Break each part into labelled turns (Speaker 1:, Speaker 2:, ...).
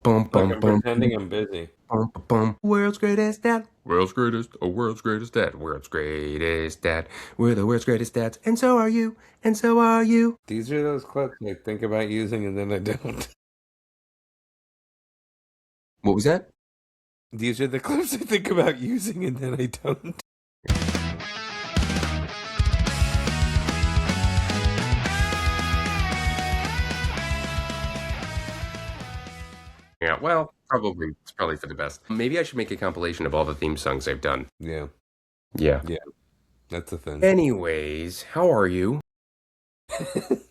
Speaker 1: Bum,
Speaker 2: Like
Speaker 1: bum,
Speaker 2: I'm
Speaker 1: bum,
Speaker 2: pretending I'm busy.
Speaker 1: bum, bum, bum. World's greatest dad. World's greatest. Oh, world's greatest dad. World's greatest dad. We're the world's greatest dads. And so are you. And so are you.
Speaker 2: These are those clips I think about using and then I don't.
Speaker 1: What was that?
Speaker 2: These are the clips I think about using and then I don't.
Speaker 1: Yeah, well, probably. It's probably for the best. Maybe I should make a compilation of all the theme songs I've done.
Speaker 2: Yeah,
Speaker 1: Yeah.
Speaker 2: that's the thing.
Speaker 1: Anyways, how are you?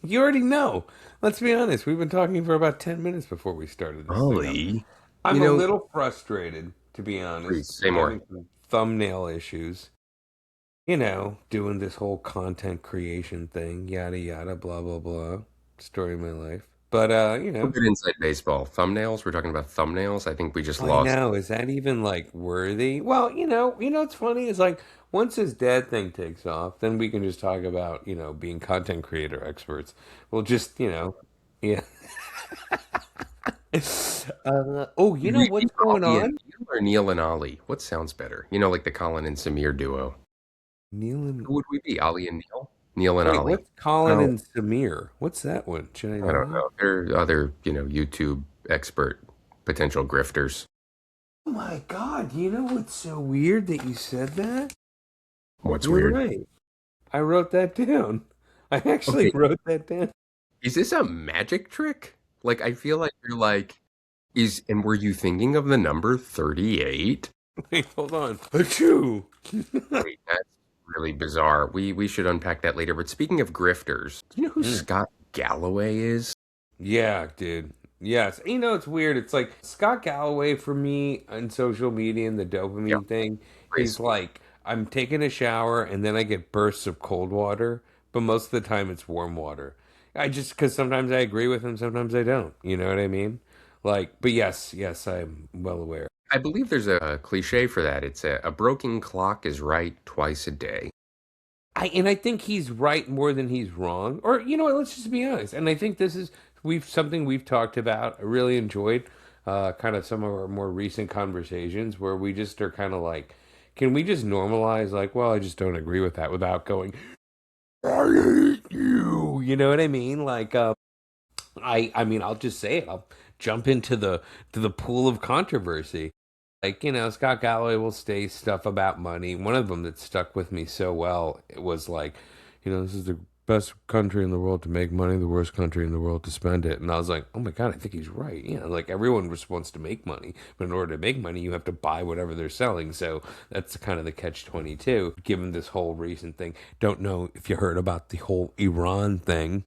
Speaker 2: You already know. Let's be honest. We've been talking for about 10 minutes before we started this thing up.
Speaker 1: Ollie.
Speaker 2: I'm a little frustrated, to be honest.
Speaker 1: Please, say
Speaker 2: I'm
Speaker 1: more.
Speaker 2: having some thumbnail issues. You know, doing this whole content creation thing, yada yada, blah blah blah. Story of my life. But you
Speaker 1: A
Speaker 2: know,
Speaker 1: bit inside baseball. Thumbnails? We're talking about thumbnails? I think we just
Speaker 2: I
Speaker 1: lost.
Speaker 2: know. Is that even like worthy? Well, what's funny is like once this dad thing takes off, then we can just talk about, being content creator experts. We'll just, yeah. Oh, you
Speaker 1: Would
Speaker 2: know
Speaker 1: we be
Speaker 2: what's going
Speaker 1: Ollie and
Speaker 2: on?
Speaker 1: Neil or Neil and Ollie? What sounds better? Like the Colin and Samir duo.
Speaker 2: Neil and
Speaker 1: Who would we be? Ollie and Neil? Neil and
Speaker 2: wait,
Speaker 1: Ollie.
Speaker 2: what's Colin
Speaker 1: Oh,
Speaker 2: and Samir? What's that one? Should I
Speaker 1: I
Speaker 2: know
Speaker 1: don't
Speaker 2: that?
Speaker 1: know. They're other, YouTube expert potential grifters.
Speaker 2: Oh my God, you know what's so weird that you said that?
Speaker 1: What's
Speaker 2: You're
Speaker 1: weird?
Speaker 2: right. I wrote that down. I actually
Speaker 1: Okay,
Speaker 2: wrote that down.
Speaker 1: is this a magic trick? Like, I feel like you're like, and were you thinking of the number 38?
Speaker 2: Wait, hold on. Achoo!
Speaker 1: Wait, that's really bizarre. We should unpack that later. But speaking of grifters, do you know who
Speaker 2: Mm.
Speaker 1: Scott Galloway is?
Speaker 2: Yeah, dude. Yes. It's weird. It's like Scott Galloway for me on social media and the
Speaker 1: Yeah,
Speaker 2: dopamine thing.
Speaker 1: pretty
Speaker 2: He's
Speaker 1: sweet.
Speaker 2: like, I'm taking a shower and then I get bursts of cold water, but most of the time it's warm water. Because sometimes I agree with him, sometimes I don't. You know what I mean? Like, but yes, I'm well aware.
Speaker 1: I believe there's a cliche for that. It's a broken clock is right twice a day.
Speaker 2: I think he's right more than he's wrong. Or you know what? Let's just be honest. And I think this is we've talked about. I really enjoyed kind of some of our more recent conversations where we just are kind of like, can we just normalize like, well, I just don't agree with that without going, I hate you. You know what I mean? Like, I mean, I'll just say it. I'll jump into the pool of controversy. Like, Scott Galloway will say stuff about money. One of them that stuck with me so well, it was like, this is the best country in the world to make money, the worst country in the world to spend it. And I was like, oh my God, I think he's right. Like everyone just wants to make money, but in order to make money, you have to buy whatever they're selling. So that's kind of the catch-22, given this whole recent thing. Don't know if you heard about the whole Iran thing.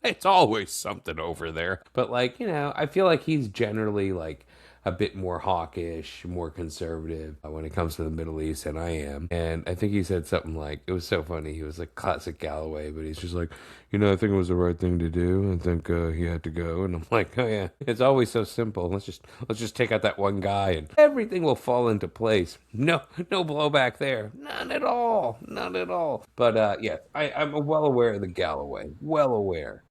Speaker 2: It's always something over there. But like, I feel like he's generally like, a bit more hawkish, more conservative when it comes to the Middle East than I am. And I think he said something like, it was so funny. He was like classic Galloway, but he's just like, I think it was the right thing to do. I think he had to go. And I'm like, oh yeah, it's always so simple. Let's just take out that one guy and everything will fall into place. No blowback there. None at all. None at all. But yeah, I'm well aware of the Galloway. Well aware.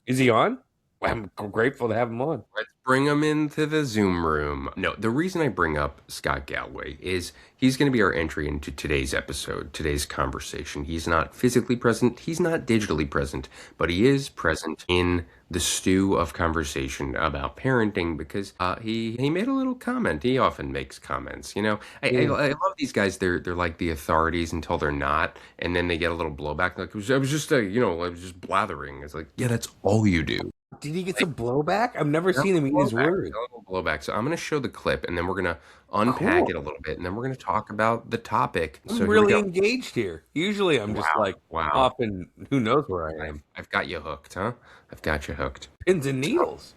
Speaker 2: Is he on? I'm grateful to have him on.
Speaker 1: Let's bring him into the Zoom room. No, the reason I bring up Scott Galloway is he's going to be our entry into today's episode, today's conversation. He's not physically present, he's not digitally present, but he is present in the stew of conversation about parenting because he made a little comment. He often makes comments.
Speaker 2: Yeah.
Speaker 1: I love these guys. They're like the authorities until they're not, and then they get a little blowback. Like I was just I was just blathering. It's like, yeah, that's all you do.
Speaker 2: Did he get some blowback? I've never
Speaker 1: No
Speaker 2: seen him eat his
Speaker 1: blowback,
Speaker 2: words.
Speaker 1: no blowback. So I'm going to show the clip, and then we're going to unpack
Speaker 2: Cool.
Speaker 1: it a little bit, and then we're going to talk about the topic.
Speaker 2: I'm
Speaker 1: So here we
Speaker 2: really
Speaker 1: go.
Speaker 2: engaged here. Usually I'm just
Speaker 1: Wow,
Speaker 2: like
Speaker 1: wow.
Speaker 2: off and who knows where I am.
Speaker 1: I've got you hooked, huh? I've got you hooked.
Speaker 2: Pins and needles.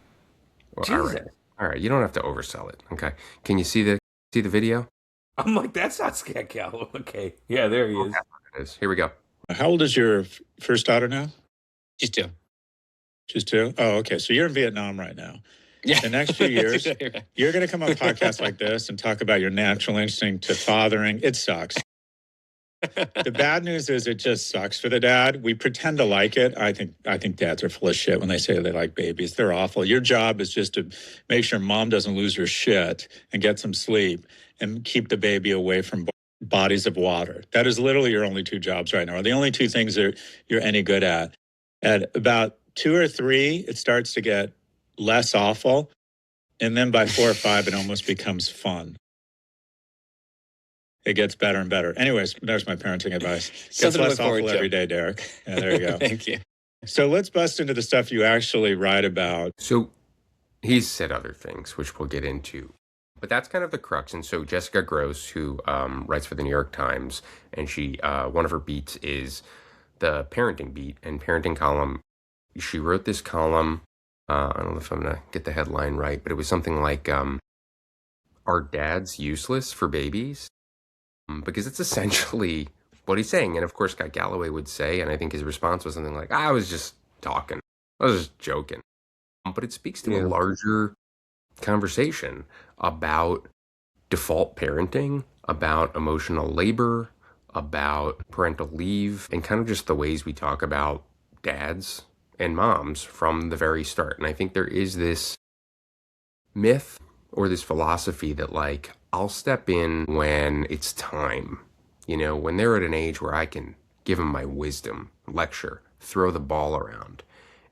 Speaker 1: Well,
Speaker 2: Jesus.
Speaker 1: all right. You don't have to oversell it. Okay. Can you see the video?
Speaker 2: I'm like, that's not Scott Gallo. Okay. Yeah, there he is.
Speaker 1: It is. Here we go.
Speaker 3: How old is your first daughter now?
Speaker 4: She's two.
Speaker 3: She's 2? Oh, okay. So you're in Vietnam right now.
Speaker 4: Yeah.
Speaker 3: The next few years,
Speaker 4: Exactly right.
Speaker 3: you're going to come on podcasts like this and talk about your natural instinct to fathering. It sucks. The bad news is it just sucks for the dad. We pretend to like it. I think dads are full of shit when they say they like babies. They're awful. Your job is just to make sure mom doesn't lose her shit and get some sleep and keep the baby away from bodies of water. That is literally your only two jobs right now, or the only two things that you're any good at. At about 2 or 3, it starts to get less awful. And then by 4 or 5, it almost becomes fun. It gets better and better. Anyways, there's my parenting advice. Gets
Speaker 4: Something to
Speaker 3: less
Speaker 4: look forward
Speaker 3: awful
Speaker 4: to.
Speaker 3: every day, Derek. Yeah, there you go.
Speaker 4: Thank you.
Speaker 3: So let's bust into the stuff you actually write about.
Speaker 1: So he's said other things, which we'll get into. But that's kind of the crux. And so Jessica Gross, who writes for the New York Times, and she one of her beats is the parenting beat and parenting column. She wrote this column. I don't know if I'm going to get the headline right, but it was something like, "Are dads useless for babies?" Because it's essentially what he's saying. And of course, Scott Galloway would say, and I think his response was something like, "I was just talking. I was just joking." But it speaks to a larger conversation about default parenting, about emotional labor, about parental leave, and kind of just the ways we talk about dads and moms from the very start. And I think there is this myth or this philosophy that, like, I'll step in when it's time, when they're at an age where I can give them my wisdom, lecture, throw the ball around.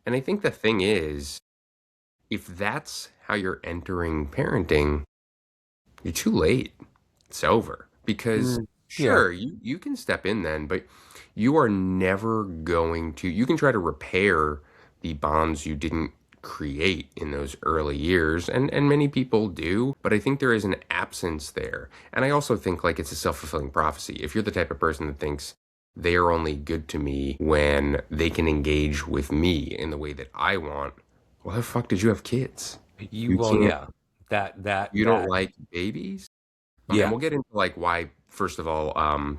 Speaker 1: And I think the thing is, if that's how you're entering parenting, you're too late. It's over. Because sure, you can step in then, but you are never going to, you can try to repair the bonds you didn't create in those early years, and many people do, but I think there is an absence there. And I also think, like, it's a self-fulfilling prophecy. If you're the type of person that thinks they are only good to me when they can engage with me in the way that I want, why the fuck did you have kids? You can't- You don't like babies? And we'll get into, like, why, first of all,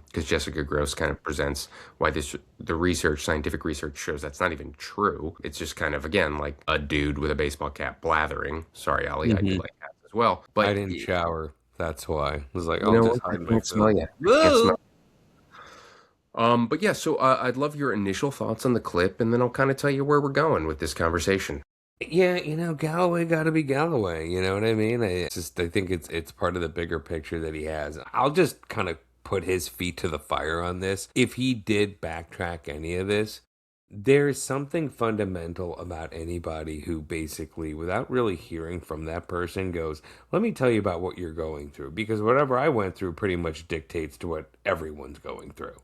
Speaker 1: because Jessica Gross kind of presents why the research, scientific research, shows that's not even true. It's just kind of, again, like a dude with a baseball cap blathering. Sorry, Ollie, I do like cats as well. But
Speaker 2: I didn't shower. That's why. I was like,
Speaker 1: you
Speaker 2: I'll
Speaker 1: know
Speaker 2: just
Speaker 1: what? I
Speaker 2: hide my
Speaker 1: can't smell
Speaker 2: food.
Speaker 1: you. I can't smell. But yeah, so I'd love your initial thoughts on the clip, and then I'll kind of tell you where we're going with this conversation.
Speaker 2: Yeah, Galloway got to be Galloway. You know what I mean? I think it's part of the bigger picture that he has. I'll just kind of put his feet to the fire on this. If he did backtrack any of this, there is something fundamental about anybody who basically, without really hearing from that person, goes, "Let me tell you about what you're going through," because whatever I went through pretty much dictates to what everyone's going through.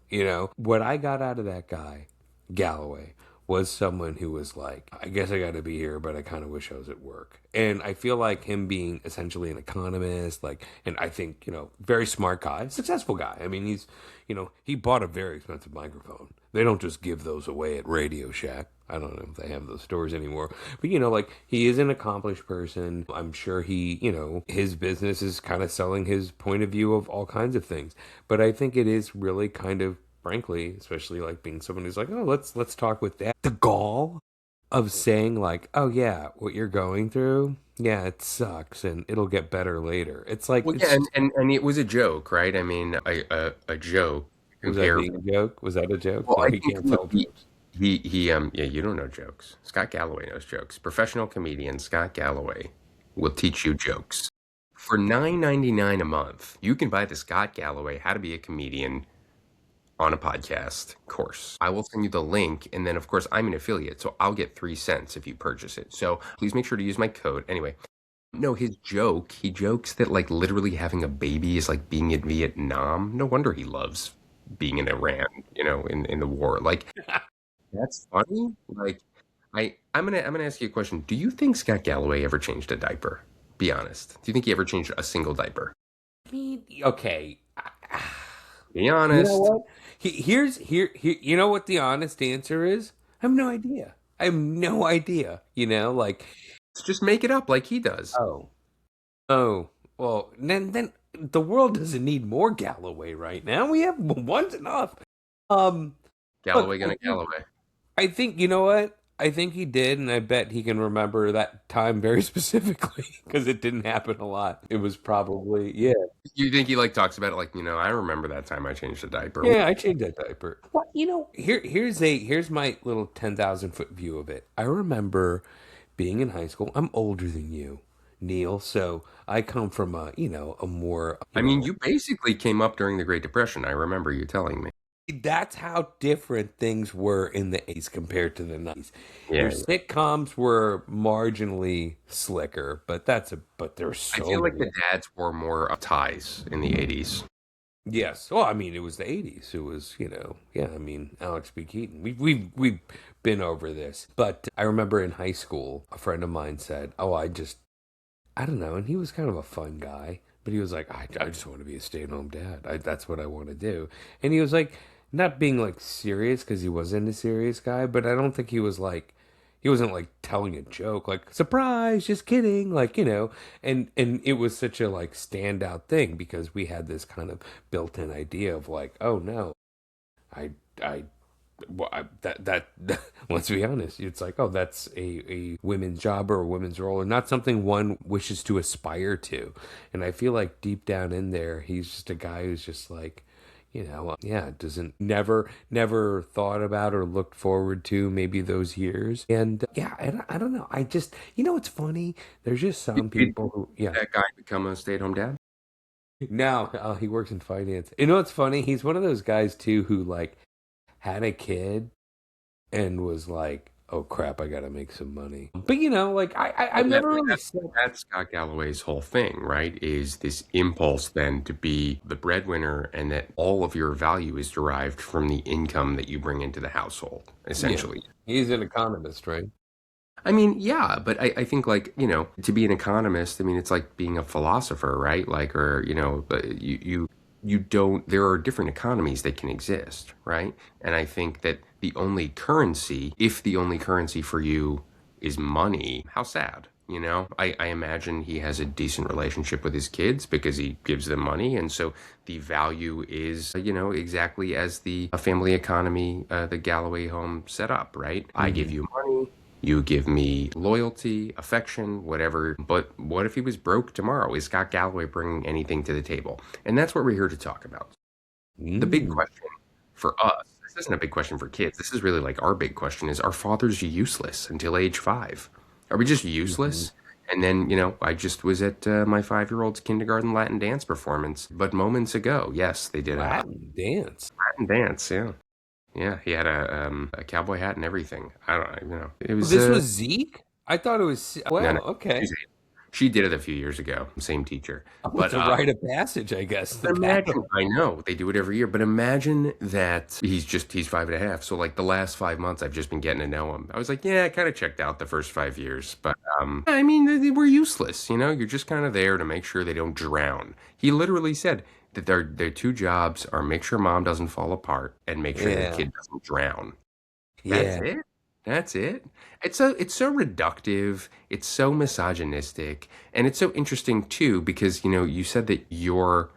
Speaker 2: What I got out of that guy, Galloway, was someone who was like, I guess I got to be here, but I kind of wish I was at work. And I feel like him being essentially an economist, and I think, very smart guy, successful guy. I mean, he bought a very expensive microphone. They don't just give those away at Radio Shack. I don't know if they have those stores anymore. But, he is an accomplished person. I'm sure his business is kind of selling his point of view of all kinds of things. But I think it is really kind of, frankly, especially like being someone who's like, oh, let's talk with that. The gall of saying, like, oh yeah, what you're going through, yeah, it sucks and it'll get better later. It's like,
Speaker 1: Well, yeah, and it was a joke, right? I mean, a joke.
Speaker 2: was that being a joke? Was that a joke?
Speaker 1: Well,
Speaker 2: No,
Speaker 1: I
Speaker 2: he
Speaker 1: think
Speaker 2: can't tell jokes.
Speaker 1: yeah, you don't know jokes. Scott Galloway knows jokes. Professional comedian Scott Galloway will teach you jokes. For $9.99 a month, you can buy the Scott Galloway How to Be a Comedian on a Podcast course. I will send you the link, and then, of course, I'm an affiliate, so I'll get 3 cents if you purchase it. So please make sure to use my code. Anyway, no, he jokes that, like, literally having a baby is like being in Vietnam. No wonder he loves being in Iran, in the war. Like, that's funny. Like, I'm gonna ask you a question. Do you think Scott Galloway ever changed a diaper? Be honest. Do you think he ever changed a single diaper?
Speaker 2: Okay.
Speaker 1: Be honest.
Speaker 2: You know what? Here. You know what the honest answer is? I have no idea. I have no idea. Like,
Speaker 1: Just make it up like he does.
Speaker 2: oh, well, then the world doesn't need more Galloway right now. We have one's enough.
Speaker 1: Galloway
Speaker 2: Look,
Speaker 1: gonna Galloway.
Speaker 2: I think, you know what? I think he did, and I bet he can remember that time very specifically because it didn't happen a lot. It was probably, yeah.
Speaker 1: You think he like talks about it like, I remember that time I changed a diaper.
Speaker 2: Yeah, I changed that diaper. Well, here's my little 10,000 foot view of it. I remember being in high school. I'm older than you, Neil, so I come from a more,
Speaker 1: I mean, you basically came up during the Great Depression. I remember you telling me.
Speaker 2: that's how different things were in the 80s compared to the 90s. Your
Speaker 1: Yeah.
Speaker 2: sitcoms were marginally slicker, but there's
Speaker 1: I
Speaker 2: so
Speaker 1: feel like
Speaker 2: many.
Speaker 1: the dads wore more ties in the 80s.
Speaker 2: Yes. Well, I mean, it was the 80s. It was, yeah, I mean, Alex B. Keaton. We've been over this. But I remember in high school, a friend of mine said, "Oh, I don't know." And he was kind of a fun guy, but he was like, I just want to be a stay-at-home dad. That's what I want to do." And he was like, not being like serious because he wasn't a serious guy, but I don't think he wasn't like telling a joke like surprise, just kidding, like and it was such a like standout thing because we had this kind of built-in idea of like, oh no, I I well, that let's be honest, it's like, oh, that's a women's job or a women's role, and not something one wishes to aspire to. And I feel like deep down in there, he's just a guy who's just like, yeah, doesn't never thought about or looked forward to maybe those years. And yeah, and I don't know. I just, it's funny. There's just some
Speaker 1: Did
Speaker 2: people who, yeah.
Speaker 1: that guy become a stay-at-home dad?
Speaker 2: Now he works in finance. You know what's funny? He's one of those guys too who like had a kid and was like, "Oh crap, I gotta make some money." But like I've
Speaker 1: Well,
Speaker 2: never really said.
Speaker 1: that's Scott Galloway's whole thing, right? Is this impulse then to be the breadwinner and that all of your value is derived from the income that you bring into the household,
Speaker 2: Yeah,
Speaker 1: essentially.
Speaker 2: he's an economist, right?
Speaker 1: I mean, yeah, but I think like, to be an economist, I mean, it's like being a philosopher, right? Like, or, but you don't, there are different economies that can exist, right? And I think that the only currency, if the only currency for you is money, how sad, I imagine he has a decent relationship with his kids because he gives them money. And so the value is, exactly as the family economy, the Galloway home set up, right? I give you money. You give me loyalty, affection, whatever. But what if he was broke tomorrow? Is Scott Galloway bringing anything to the table? And that's what we're here to talk about. The big
Speaker 2: Mm.
Speaker 1: question for us, this isn't a big question for kids. This is really like our big question is, are fathers useless until age 5? Are we just
Speaker 2: Mhm.
Speaker 1: useless? And then, I just was at my 5-year-old's kindergarten Latin dance performance, but moments ago, yes, they did a
Speaker 2: Latin dance.
Speaker 1: Latin dance. Yeah. Yeah. He had a cowboy hat and everything. I don't know, it
Speaker 2: Well,
Speaker 1: was,
Speaker 2: this was Zeke. I thought it was.
Speaker 1: no,
Speaker 2: Wow.
Speaker 1: no.
Speaker 2: Okay.
Speaker 1: She's She did it a few years ago, same teacher.
Speaker 2: Oh, it's
Speaker 1: But
Speaker 2: a rite of passage, I guess. The
Speaker 1: imagine,
Speaker 2: battle.
Speaker 1: I know they do it every year, but imagine that he's 5.5. So like the last 5 months, I've just been getting to know him. I was like, yeah, I kind of checked out the first 5 years, but I mean, they were useless. You're just kind of there to make sure they don't drown. He literally said that their two jobs are make sure mom doesn't fall apart and make sure the
Speaker 2: Yeah.
Speaker 1: kid doesn't drown. That's
Speaker 2: Yeah.
Speaker 1: it. That's it. It's so reductive, it's so misogynistic, and it's so interesting too because you said that your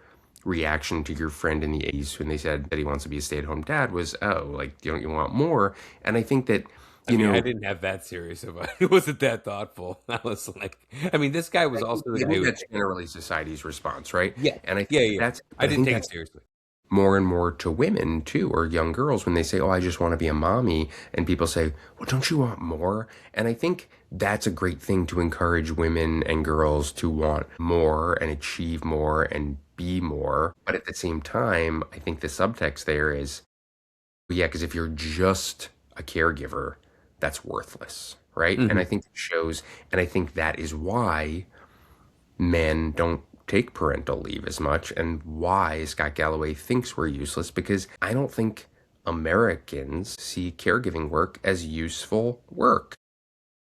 Speaker 1: reaction to your friend in the 80s when they said that he wants to be a stay-at-home dad was, oh, like don't you want more? And I think that
Speaker 2: I
Speaker 1: you
Speaker 2: mean, I
Speaker 1: know
Speaker 2: didn't have that serious about it. It wasn't that thoughtful. I was like, I mean, this guy was also the
Speaker 1: I
Speaker 2: guy
Speaker 1: think
Speaker 2: who,
Speaker 1: that's generally society's response, right?
Speaker 2: yeah,
Speaker 1: And I
Speaker 2: yeah,
Speaker 1: think
Speaker 2: yeah.
Speaker 1: that's
Speaker 2: I
Speaker 1: but I
Speaker 2: didn't
Speaker 1: think
Speaker 2: take it
Speaker 1: that's
Speaker 2: seriously.
Speaker 1: more and more to women too, or young girls when they say, "Oh, I just want to be a mommy," and people say, "Well, don't you want more?" And I think that's a great thing to encourage women and girls to want more and achieve more and be more. But at the same time, I think the subtext there is, well, yeah, because if you're just a caregiver, that's worthless, right? And I
Speaker 2: Hmm.
Speaker 1: think it shows, and I think that is why men don't take parental leave as much and why Scott Galloway thinks we're useless because I don't think Americans see caregiving work as useful work.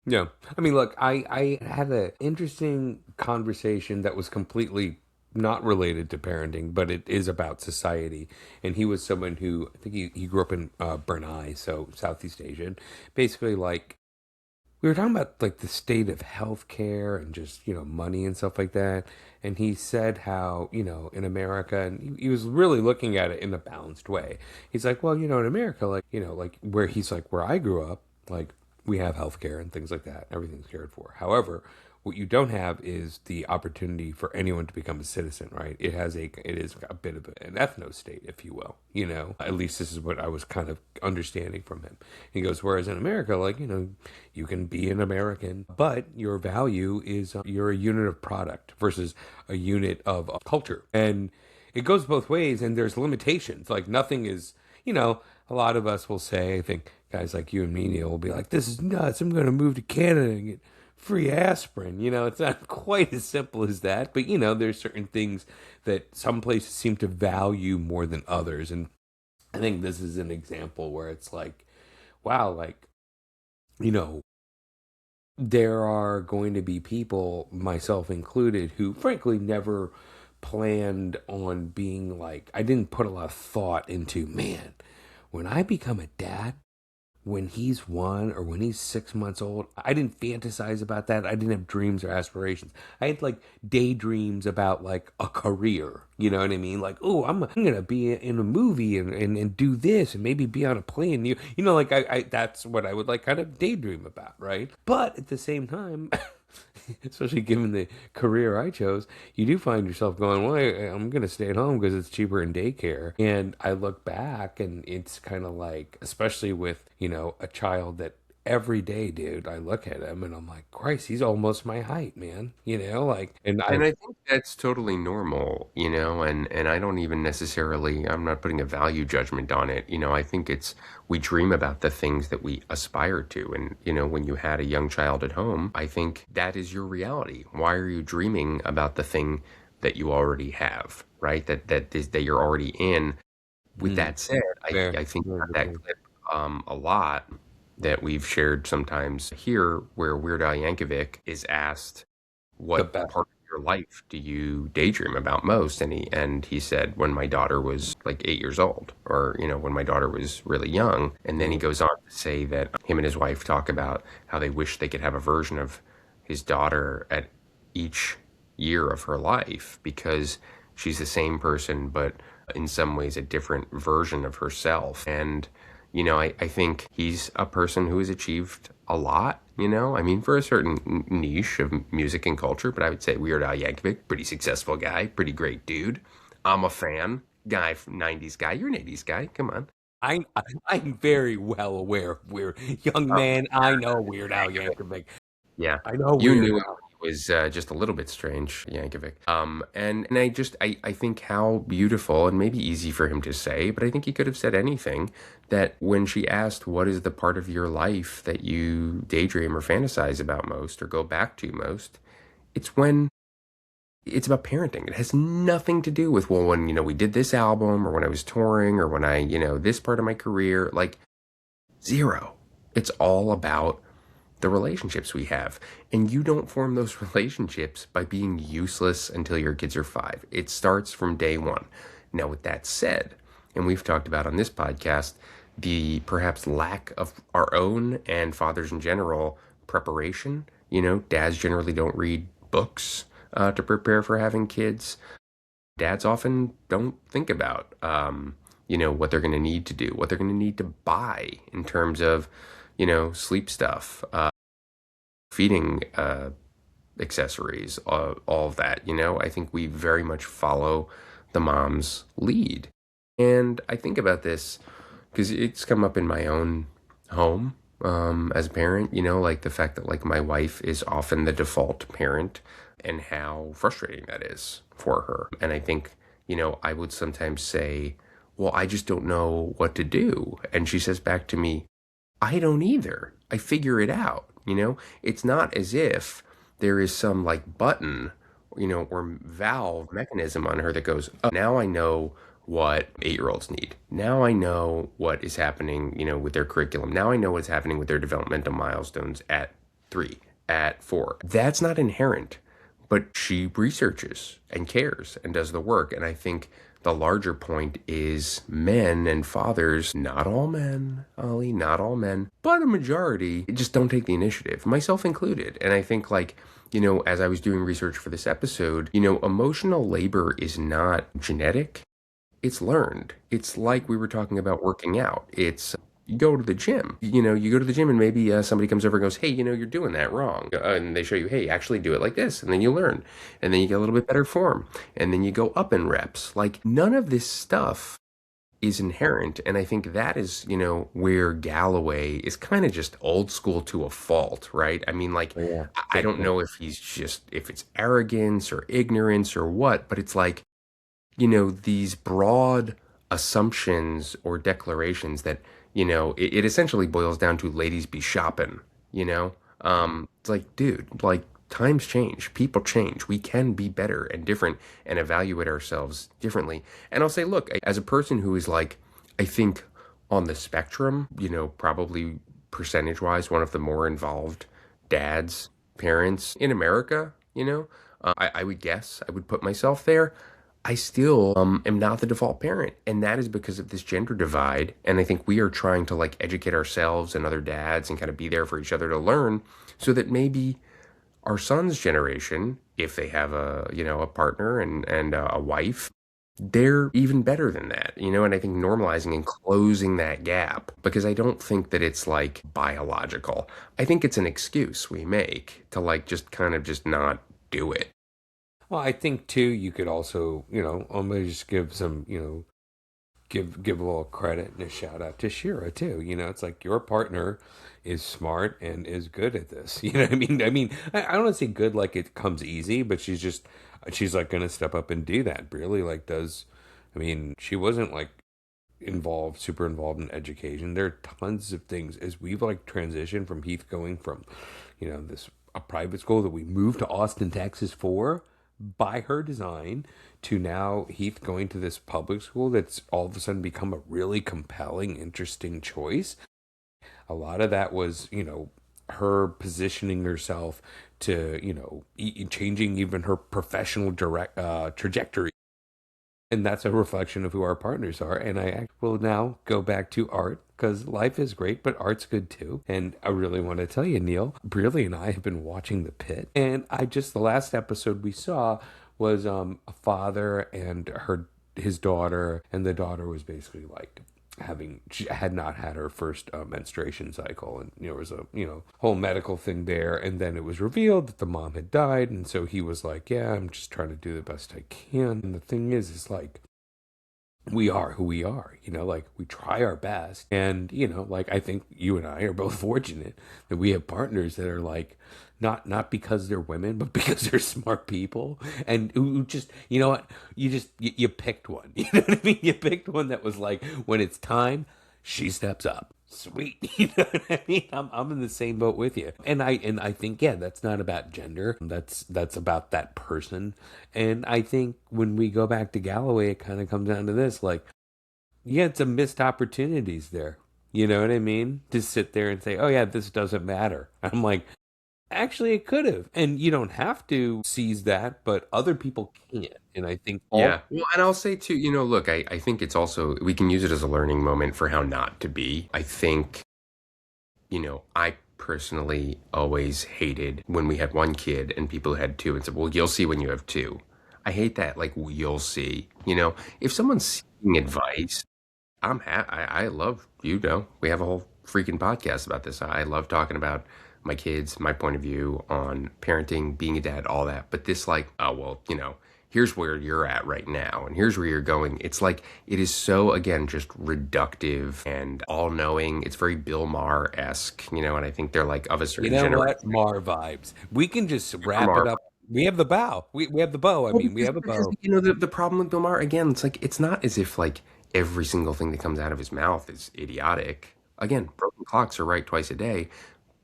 Speaker 2: Yeah. I mean, look, I had an interesting conversation that was completely not related to parenting, but it is about society. And he was someone who, I think he grew up in Brunei, so Southeast Asian. Basically, like, we were talking about like the state of healthcare and just money and stuff like that, and he said how in America, and he was really looking at it in a balanced way. He's like, well, in America, like like where he's like where I grew up, like We have healthcare and things like that. Everything's cared for. However, what you don't have is the opportunity for anyone to become a citizen, right? It is a bit of an ethno state, if you will. At least this is what I was kind of understanding from him. He goes, whereas in America, like, you can be an American, but your value is you're a unit of product versus a unit of culture, and it goes both ways. And there's limitations. Like nothing is, a lot of us will say, I think guys like you and me, Neil, will be like, this is nuts. I'm going to move to Canada and get free aspirin. It's not quite as simple as that, but there's certain things that some places seem to value more than others. And I think this is an example where it's like, wow, like, there are going to be people, myself included, who frankly never planned on being like, I didn't put a lot of thought into, man, when I become a dad, when he's 1 or when he's 6 months old, I didn't fantasize about that. I didn't have dreams or aspirations. I had like daydreams about like a career. You know what I mean? Like, oh, I'm gonna be in a movie and do this and maybe be on a plane. Like I that's what I would like kind of daydream about, right? But at the same time, especially given the career I chose, you do find yourself going, well, I'm going to stay at home because it's cheaper in daycare. And I look back and it's kind of like, especially with, a child that every day, dude, I look at him and I'm like, Christ, he's almost my height, man.
Speaker 1: And I think that's totally normal, and I don't even necessarily, I'm not putting a value judgment on it. I think we dream about the things that we aspire to. And, when you had a young child at home, I think that is your reality. Why are you dreaming about the thing that you already have, right? That you're already in. With that said, I think about that clip a lot that we've shared sometimes here where Weird Al Yankovic is asked, what part of your life do you daydream about most? And he said, when my daughter was like 8 years old, or when my daughter was really young. And then he goes on to say that him and his wife talk about how they wish they could have a version of his daughter at each year of her life, because she's the same person but in some ways a different version of herself. And I think he's a person who has achieved a lot, I mean, for a certain niche of music and culture. But I would say Weird Al Yankovic, pretty successful guy, pretty great dude. I'm a fan. 90s guy. You're an 80s guy. Come on.
Speaker 2: I'm very well aware of young man. I know Weird Al Yankovic.
Speaker 1: Yeah,
Speaker 2: I know
Speaker 1: you
Speaker 2: Weird
Speaker 1: knew it
Speaker 2: Al.
Speaker 1: was just a little bit strange, Yankovic. And I think how beautiful, and maybe easy for him to say, but I think he could have said anything, that when she asked, what is the part of your life that you daydream or fantasize about most or go back to most, it's about parenting. It has nothing to do with, well, when, we did this album, or when I was touring, or when I, this part of my career, like zero. It's all about the relationships we have. And you don't form those relationships by being useless until your kids are 5. It starts from day one. Now, with that said, and we've talked about on this podcast, the perhaps lack of our own and fathers in general preparation. Dads generally don't read books to prepare for having kids. Dads often don't think about, what they're going to need to do, what they're going to need to buy in terms of, sleep stuff, feeding accessories, all of that. I think we very much follow the mom's lead. And I think about this because it's come up in my own home as a parent, like the fact that like my wife is often the default parent and how frustrating that is for her. And I think, I would sometimes say, well, I just don't know what to do. And she says back to me, I don't either. I figure it out. It's not as if there is some like button, or valve mechanism on her that goes, oh, now I know what 8-year-olds need. Now I know what is happening, with their curriculum. Now I know what's happening with their developmental milestones at 3, at 4. That's not inherent, but she researches and cares and does the work. And I think the larger point is men and fathers, not all men, Ollie, not all men, but a majority just don't take the initiative, myself included. And I think like, as I was doing research for this episode, emotional labor is not genetic, it's learned. It's like we were talking about working out. It's, you go to the gym. You go to the gym and maybe somebody comes over and goes, hey, you're doing that wrong. And they show you, hey, actually do it like this. And then you learn. And then you get a little bit better form. And then you go up in reps. Like none of this stuff is inherent. And I think that is, where Galloway is kind of just old school to a fault, right? I mean, like,
Speaker 2: Yeah,
Speaker 1: I
Speaker 2: big
Speaker 1: don't
Speaker 2: time.
Speaker 1: know if it's arrogance or ignorance or what, but it's like, these broad assumptions or declarations that, it essentially boils down to ladies be shopping, you know? It's like, dude, like times change, people change. We can be better and different and evaluate ourselves differently. And I'll say, look, as a person who is like, I think on the spectrum, probably percentage wise, one of the more involved dads, parents in America, I would guess I would put myself there. I still am not the default parent. And that is because of this gender divide. And I think we are trying to like educate ourselves and other dads and kind of be there for each other to learn so that maybe our son's generation, if they have a partner and a wife, they're even better than that, and I think normalizing and closing that gap, because I don't think that it's like biological. I think it's an excuse we make to like just kind of just not do it.
Speaker 2: Well, I think too, you could also, almost just give some, give a little credit and a shout out to Shira too. It's like your partner is smart and is good at this. You know what I mean? I don't want to say good like it comes easy, but she's like gonna step up and do that. Really like does. I mean, she wasn't like super involved in education. There are tons of things as we've like transitioned from Heath going from, this a private school that we moved to Austin, Texas for by her design to now Heath going to this public school that's all of a sudden become a really compelling, interesting choice. A lot of that was, her positioning herself to, changing even her professional direct trajectory, and that's a reflection of who our partners are. And I will now go back to art because life is great, but art's good too. And I really want to tell you, Neil, Briley and I have been watching The Pit, and the last episode we saw was a father and his daughter, and the daughter was basically like she had not had her first menstruation cycle, and there was a whole medical thing there, and then it was revealed that the mom had died, and so he was like, yeah, I'm just trying to do the best I can. And the thing is like we are who we are, like we try our best. And, like I think you and I are both fortunate that we have partners that are like, not because they're women, but because they're smart people and who just, you know what, you picked one, you know what I mean? You picked one that was like, when it's time, she steps up. Sweet. You know what I mean? I'm in the same boat with you. And I think, yeah, that's not about gender. That's about that person. And I think when we go back to Galloway, it kind of comes down to this, like, you had some missed opportunities there. You know what I mean? To sit there and say, oh yeah, this doesn't matter. I'm like, actually it could have. And you don't have to seize that, but other people can. And I think
Speaker 1: Yeah.
Speaker 2: all
Speaker 1: Well, and I'll say too, look, I think it's also, we can use it as a learning moment for how not to be. I think, I personally always hated when we had one kid and people had two and said, well, you'll see when you have two. I hate that. Like, well, you'll see, if someone's seeking advice, I love, we have a whole freaking podcast about this. I love talking about my kids, my point of view on parenting, being a dad, all that. But this, like, oh, well, here's where you're at right now and here's where you're going. It's like, it is so, again, just reductive and all knowing. It's very Bill Maher-esque, and I think they're like of a
Speaker 2: you
Speaker 1: certain
Speaker 2: know
Speaker 1: generation.
Speaker 2: what? Mar vibes. We can just
Speaker 1: Super
Speaker 2: wrap it
Speaker 1: Maher.
Speaker 2: up. We have the bow. We have the bow. I
Speaker 1: Well,
Speaker 2: mean, we
Speaker 1: because,
Speaker 2: have a
Speaker 1: because
Speaker 2: bow.
Speaker 1: the problem with Bill Maher, again, it's like, it's not as if like every single thing that comes out of his mouth is idiotic. Again, broken clocks are right twice a day.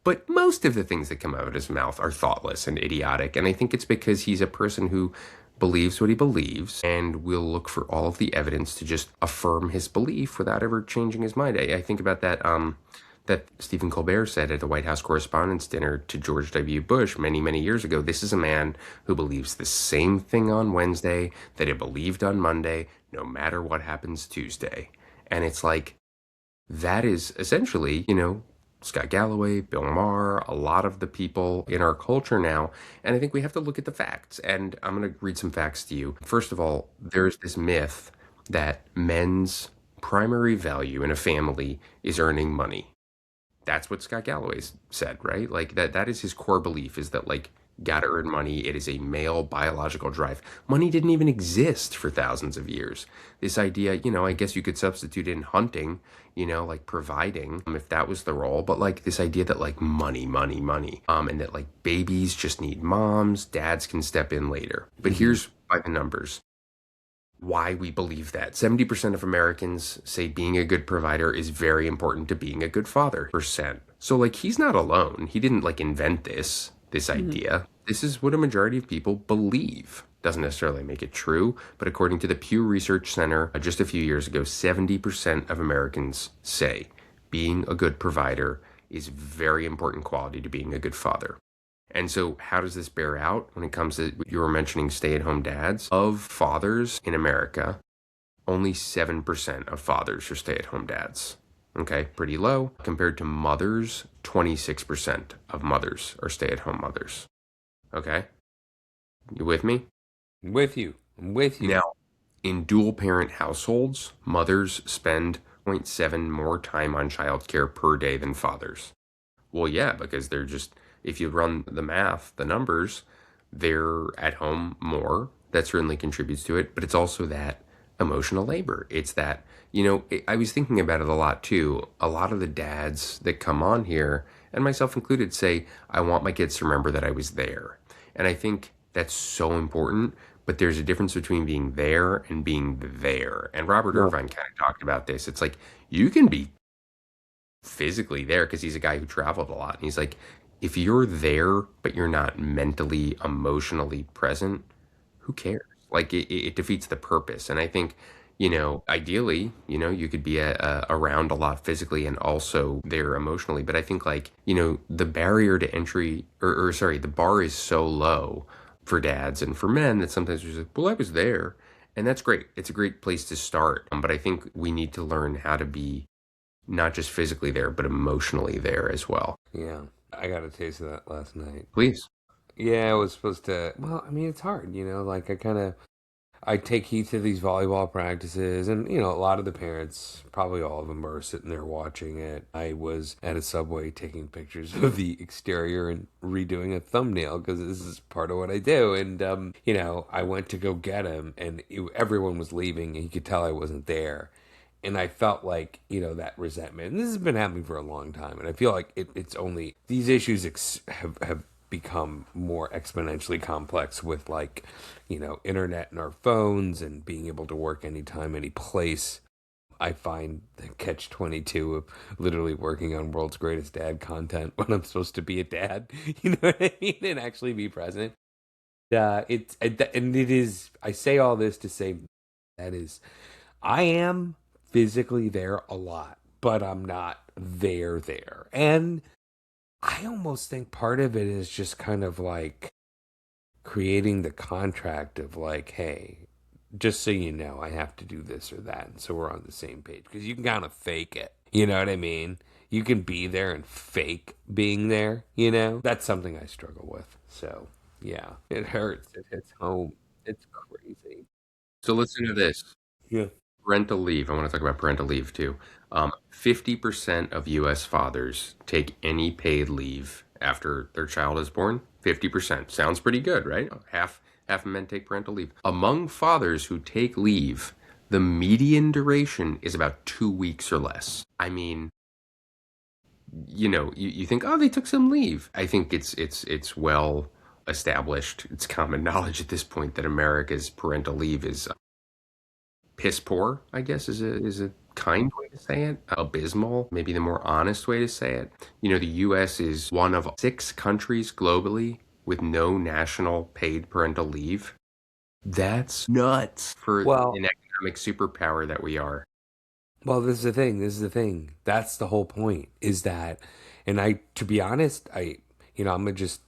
Speaker 1: But most of the things that come out of his mouth are thoughtless and idiotic. And I think it's because he's a person who believes what he believes and will look for all of the evidence to just affirm his belief without ever changing his mind. I think about that Stephen Colbert said at the White House Correspondents' Dinner to George W. Bush many, many years ago. This is a man who believes the same thing on Wednesday that he believed on Monday, no matter what happens Tuesday. And it's like, that is essentially, Scott Galloway, Bill Maher, a lot of the people in our culture now. And I think we have to look at the facts. And I'm going to read some facts to you. First of all, there's this myth that men's primary value in a family is earning money. That's what Scott Galloway said, right? Like that is his core belief, is that like gotta earn money. It is a male biological drive. Money didn't even exist for thousands of years. This idea, I guess you could substitute in hunting, like providing, if that was the role, but like this idea that like money, money, money, and that like babies just need moms, dads can step in later. But here's by the numbers why we believe that. 70% of Americans say being a good provider is very important to being a good father. Percent. So like he's not alone. He didn't like invent this idea. This is what a majority of people believe. Doesn't necessarily make it true, but according to the Pew Research Center, just a few years ago, 70% of Americans say being a good provider is very important quality to being a good father. And so how does this bear out when it comes to, you were mentioning stay-at-home dads? Of fathers in America, only 7% of fathers are stay-at-home dads. Okay, pretty low. Compared to mothers, 26% of mothers are stay-at-home mothers. Okay? You with me?
Speaker 2: I'm with you. I'm with you.
Speaker 1: Now, in dual parent households, mothers spend 0.7 more time on childcare per day than fathers. Well, yeah, because they're just, if you run the math, the numbers, they're at home more. That certainly contributes to it, but it's also that emotional labor. It's that, I was thinking about it a lot too. A lot of the dads that come on here, and myself included, say, I want my kids to remember that I was there. And I think that's so important, but there's a difference between being there and being there. And Robert Irvine kind of talked about this. It's like, you can be physically there because he's a guy who traveled a lot. And he's like, if you're there, but you're not mentally, emotionally present, who cares? Like it defeats the purpose. And I think, ideally, you could be around a lot physically and also there emotionally. But I think like, the barrier to entry or sorry, the bar is so low for dads and for men that sometimes we're like, well, I was there. And that's great. It's a great place to start. But I think we need to learn how to be not just physically there, but emotionally there as well.
Speaker 2: Yeah. I got a taste of that last night.
Speaker 1: Please.
Speaker 2: Yeah, I was supposed to. Well, I mean, it's hard, like I take heed to these volleyball practices, and, a lot of the parents, probably all of them, are sitting there watching it. I was at a Subway taking pictures of the exterior and redoing a thumbnail because this is part of what I do. And, I went to go get him, and everyone was leaving, and you could tell I wasn't there. And I felt like, that resentment. And this has been happening for a long time. And I feel like it's only, these issues have become more exponentially complex with like, internet and our phones and being able to work anytime, any place. I find the catch-22 of literally working on world's greatest dad content when I'm supposed to be a dad, you know what I mean? And actually be present. And it is, I say all this to say that is, I am physically there a lot, but I'm not there. And I almost think part of it is just kind of like creating the contract of like, hey, just so you know, I have to do this or that. And so we're on the same page because you can kind of fake it. You know what I mean? You can be there and fake being there, That's something I struggle with. So, yeah, it hurts. It hits home. It's crazy.
Speaker 1: So listen to this.
Speaker 2: Yeah.
Speaker 1: Parental leave. I want to talk about parental leave too. 50% of U.S. fathers take any paid leave after their child is born. 50%. Sounds pretty good, right? Half of men take parental leave. Among fathers who take leave, the median duration is about 2 weeks or less. I mean, you think, oh, they took some leave. I think it's well established. It's common knowledge at this point that America's parental leave is piss poor, I guess is a kind way to say it. Abysmal, maybe the more honest way to say it. The US is one of 6 countries globally with no national paid parental leave. That's nuts for an economic superpower that we are.
Speaker 2: Well, this is the thing. That's the whole point, is that, and to be honest, I'm gonna just,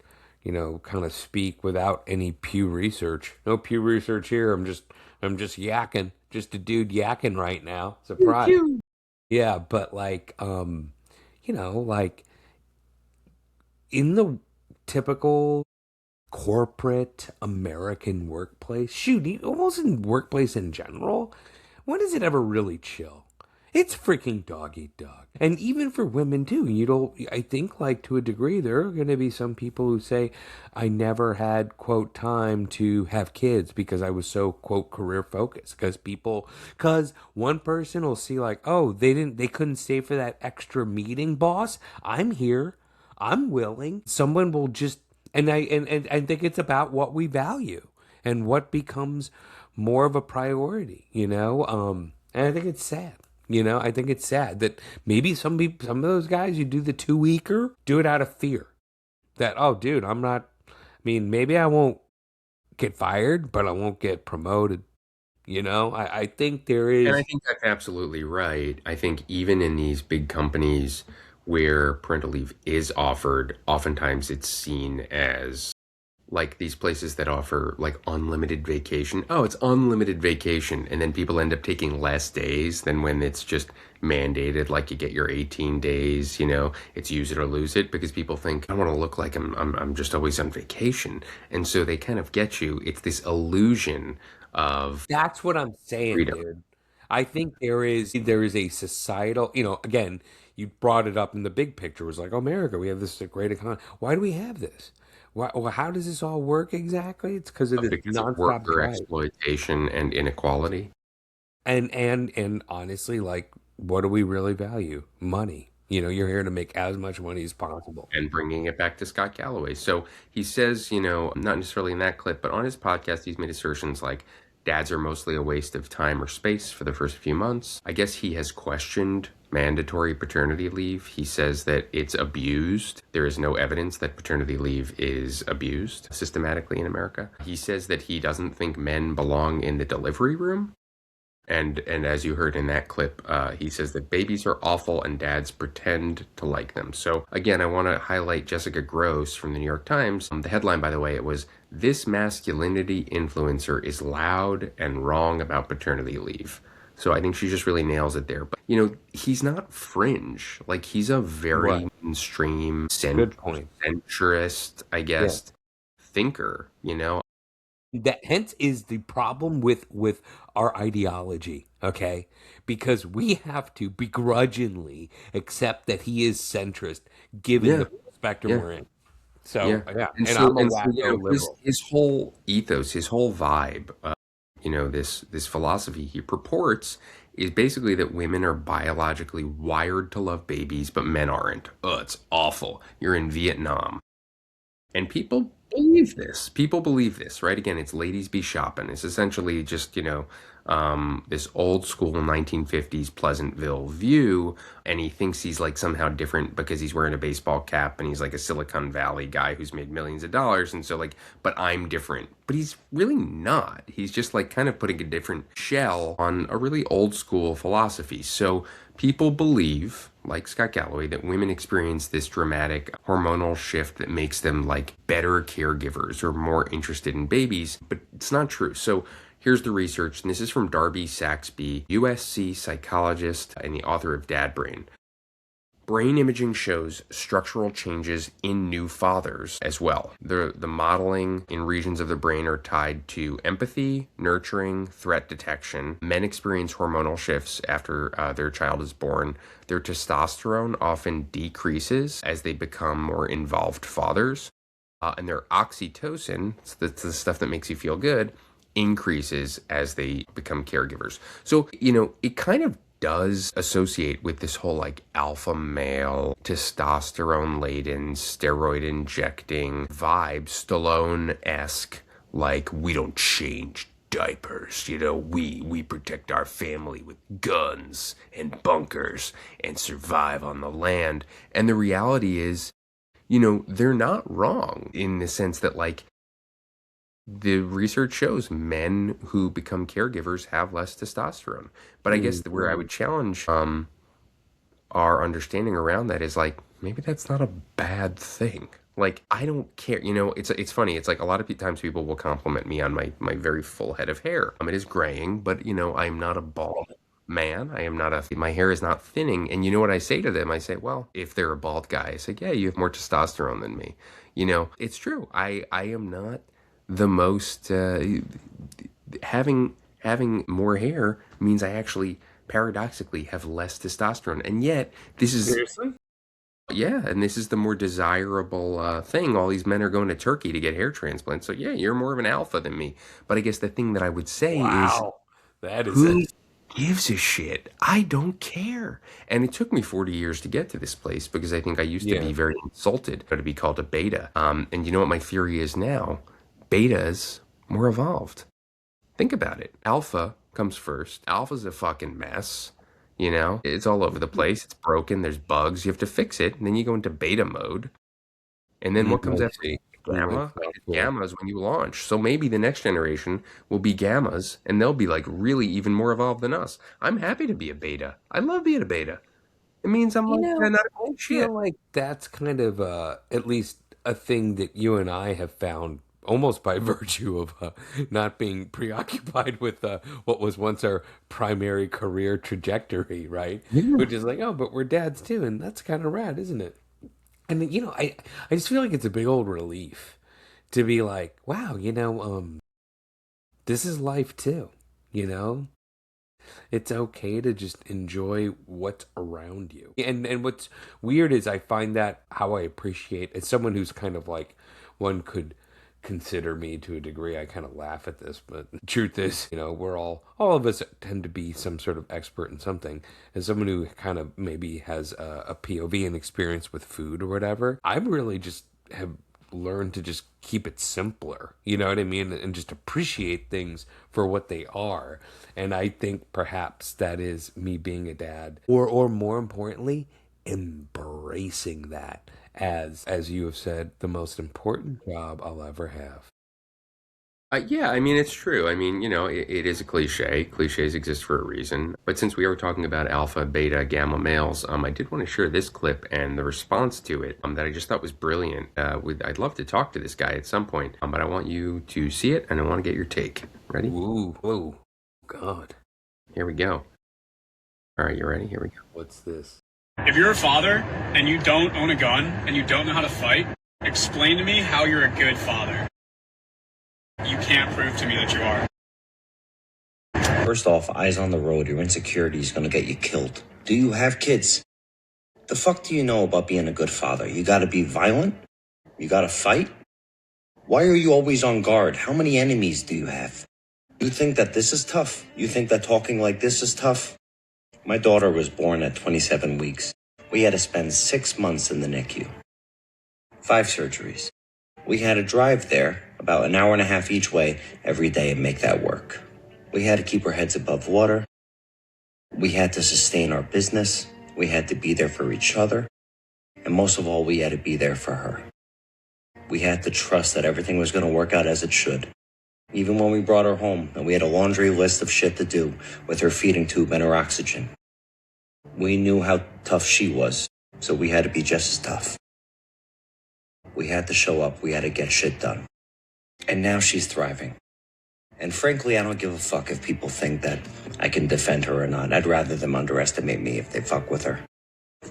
Speaker 2: kind of speak without any Pew research. No Pew research here. I'm just yakking, just a dude yakking right now. Surprise. Yeah, but like, like in the typical corporate American workplace, shoot, almost in workplace in general, when does it ever really chill? It's freaking dog eat dog. And even for women too, I think like to a degree, there are going to be some people who say, I never had, quote, time to have kids because I was so, quote, career focused. Because one person will see like, oh, they couldn't stay for that extra meeting, boss. I'm here. I'm willing. Someone will just, and I think it's about what we value and what becomes more of a priority, and I think it's sad. I think it's sad that maybe some of those guys who do the 2 weeker do it out of fear. That, oh, dude, I'm not. I mean, maybe I won't get fired, but I won't get promoted. I think there
Speaker 1: And
Speaker 2: is.
Speaker 1: I think that's absolutely right. I think even in these big companies where parental leave is offered, oftentimes it's seen as like these places that offer like unlimited vacation. Oh, it's unlimited vacation. And then people end up taking less days than when it's just mandated, like you get your 18 days, it's use it or lose it because people think, I want to look like I'm just always on vacation. And so they kind of get you. It's this illusion of
Speaker 2: That's what I'm saying,
Speaker 1: freedom.
Speaker 2: dude. I think there is a societal. Again, you brought it up in the big picture. It was like, oh, America, we have this great economy. Why do we have this? Why, well, how does this all work exactly? It's because of this
Speaker 1: Because of
Speaker 2: nonstop
Speaker 1: worker
Speaker 2: drive.
Speaker 1: exploitation and inequality.
Speaker 2: And honestly, like, what do we really value? Money. You're here to make as much money as possible.
Speaker 1: And bringing it back to Scott Galloway. So he says, not necessarily in that clip, but on his podcast, he's made assertions like dads are mostly a waste of time or space for the first few months. I guess he has questioned mandatory paternity leave. He says that it's abused. There is no evidence that paternity leave is abused systematically in America. He says that he doesn't think men belong in the delivery room. And as you heard in that clip, he says that babies are awful and dads pretend to like them. So again, I want to highlight Jessica Gross from the New York Times. The headline, by the way, it was, "This masculinity influencer is loud and wrong about paternity leave." So I think she just really nails it there. But, he's not fringe. Like, he's a
Speaker 2: Right.
Speaker 1: very mainstream
Speaker 2: Good point.
Speaker 1: centrist, I
Speaker 2: Yeah.
Speaker 1: guess, thinker.
Speaker 2: That hence is the problem with our ideology, okay? Because we have to begrudgingly accept that he is centrist, given
Speaker 1: Yeah,
Speaker 2: the spectrum
Speaker 1: yeah.
Speaker 2: we're in. So
Speaker 1: Yeah.
Speaker 2: yeah,
Speaker 1: And
Speaker 2: and
Speaker 1: so
Speaker 2: I'm a
Speaker 1: and so,
Speaker 2: wacko liberal.
Speaker 1: his whole ethos, his whole vibe, this philosophy he purports is basically that women are biologically wired to love babies, but men aren't. Oh, it's awful. You're in Vietnam. And people believe this. People believe this, right? Again, it's ladies be shopping. It's essentially just, this old school 1950s Pleasantville view. And he thinks he's like somehow different because he's wearing a baseball cap and he's like a Silicon Valley guy who's made millions of dollars. And so, like, but I'm different. But he's really not. He's just like kind of putting a different shell on a really old school philosophy. So people believe, like Scott Galloway, that women experience this dramatic hormonal shift that makes them like better caregivers or more interested in babies, but it's not true. So here's the research, and this is from Darby Saxby, USC psychologist and the author of Dad Brain. Brain imaging shows structural changes in new fathers as well. The modeling in regions of the brain are tied to empathy, nurturing, threat detection. Men experience hormonal shifts after their child is born. Their testosterone often decreases as they become more involved fathers. And their oxytocin, that's the stuff that makes you feel good, increases as they become caregivers. So, it kind of does associate with this whole like alpha male, testosterone laden, steroid injecting vibe, Stallone-esque, like we don't change diapers, we protect our family with guns and bunkers and survive on the land. And the reality is, they're not wrong in the sense that like the research shows men who become caregivers have less testosterone. But I guess where I would challenge our understanding around that is like maybe that's not a bad thing. Like I don't care. It's funny. It's like a lot of times people will compliment me on my very full head of hair. It is graying, but I'm not a bald man. I am not my hair is not thinning. And you know what I say to them? I say, well, if they're a bald guy, I say, yeah, you have more testosterone than me. It's true. I am not the most having more hair means I actually paradoxically have less testosterone. And yet, this is,
Speaker 2: Seriously?
Speaker 1: yeah, and this is the more desirable thing. All these men are going to Turkey to get hair transplants. So, yeah, you're more of an alpha than me. But I guess the thing that I would say is,
Speaker 2: Wow. That is a
Speaker 1: who gives a shit? I don't care. And it took me 40 years to get to this place because I think I used to
Speaker 2: yeah.
Speaker 1: be very insulted to be called a beta. And you know what my theory is now? Beta's more evolved. Think about it. Alpha comes first. Alpha's a fucking mess. You know, it's all over the place. It's broken. There's bugs. You have to fix it. And then you go into beta mode. And then what comes
Speaker 2: I
Speaker 1: after
Speaker 2: see.
Speaker 1: gamma?
Speaker 2: That's cool.
Speaker 1: Gamma is when you launch. So maybe the next generation will be gammas and they'll be like really even more evolved than us. I'm happy to be a beta. I love being a beta. It means I'm
Speaker 2: You
Speaker 1: like
Speaker 2: know,
Speaker 1: not a
Speaker 2: I
Speaker 1: shit.
Speaker 2: feel like that's kind of at least a thing that you and I have found almost by virtue of not being preoccupied with what was once our primary career trajectory, right?
Speaker 1: Yeah.
Speaker 2: Which is like, oh, but we're dads too, and that's kind of rad, isn't it? And you know, I just feel like it's a big old relief to be like, wow, this is life too, you know? It's okay to just enjoy what's around you. And what's weird is I find that how I appreciate as someone who's kind of like one could consider me to a degree. I kind of laugh at this, but the truth is, we're all of us tend to be some sort of expert in something. As someone who kind of maybe has a POV and experience with food or whatever, I really just have learned to just keep it simpler, you know what I mean, and just appreciate things for what they are. And I think perhaps that is me being a dad, or more importantly, embracing that as you have said, the most important job I'll ever have.
Speaker 1: Yeah, I mean, it's true. I mean, it is a cliche. Cliches exist for a reason. But since we are talking about alpha, beta, gamma males, I did want to share this clip and the response to it that I just thought was brilliant. I'd love to talk to this guy at some point, but I want you to see it and I want to get your take. Ready?
Speaker 2: Ooh, whoa, God.
Speaker 1: Here we go. All right, you ready? Here we go.
Speaker 2: What's this?
Speaker 4: If you're a father and you don't own a gun and you don't know how to fight, explain to me how you're a good father. You can't prove to me that you are.
Speaker 5: First off, eyes on the road. Your insecurity is going to get you killed. Do you have kids? The fuck do you know about being a good father? You got to be violent? You got to fight? Why are you always on guard? How many enemies do you have? You think that this is tough? You think that talking like this is tough? My daughter was born at 27 weeks. We had to spend 6 months in the NICU. 5 surgeries. We had to drive there about an hour and a half each way every day and make that work. We had to keep our heads above water. We had to sustain our business. We had to be there for each other. And most of all, we had to be there for her. We had to trust that everything was going to work out as it should. Even when we brought her home and we had a laundry list of shit to do with her feeding tube and her oxygen. We knew how tough she was, so we had to be just as tough. We had to show up. We had to get shit done. And now she's thriving. And frankly, I don't give a fuck if people think that I can defend her or not. I'd rather them underestimate me if they fuck with her.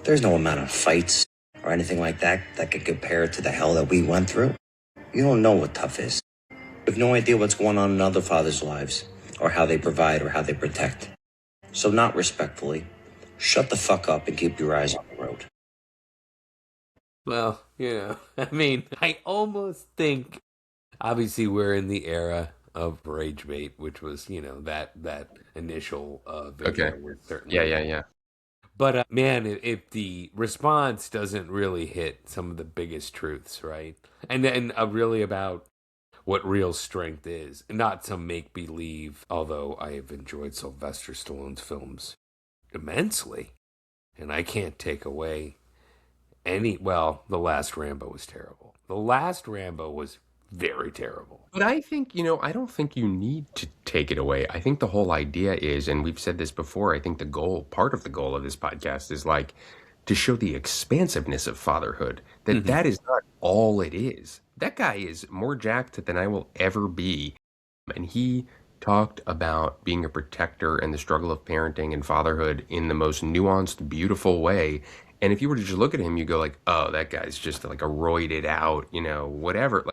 Speaker 5: There's no amount of fights or anything like that that can compare to the hell that we went through. You don't know what tough is. You have no idea what's going on in other fathers' lives or how they provide or how they protect. So not respectfully, shut the fuck up and keep your eyes on the road.
Speaker 2: Well, I mean, I almost think, obviously, we're in the era of rage bait, which was, that initial video
Speaker 1: Okay.
Speaker 2: was certainly.
Speaker 1: Yeah.
Speaker 2: But man, if the response doesn't really hit some of the biggest truths, right? And really about what real strength is, not some make believe. Although I have enjoyed Sylvester Stallone's films immensely, and I can't take away well, the last Rambo was terrible. The last Rambo was very terrible.
Speaker 1: But I think, I don't think you need to take it away. I think the whole idea is, and we've said this before, I think part of the goal of this podcast is like to show the expansiveness of fatherhood, that is not all it is. That guy is more jacked than I will ever be. And he talked about being a protector and the struggle of parenting and fatherhood in the most nuanced, beautiful way. And if you were to just look at him, you go like, oh, that guy's just like a roided out, whatever.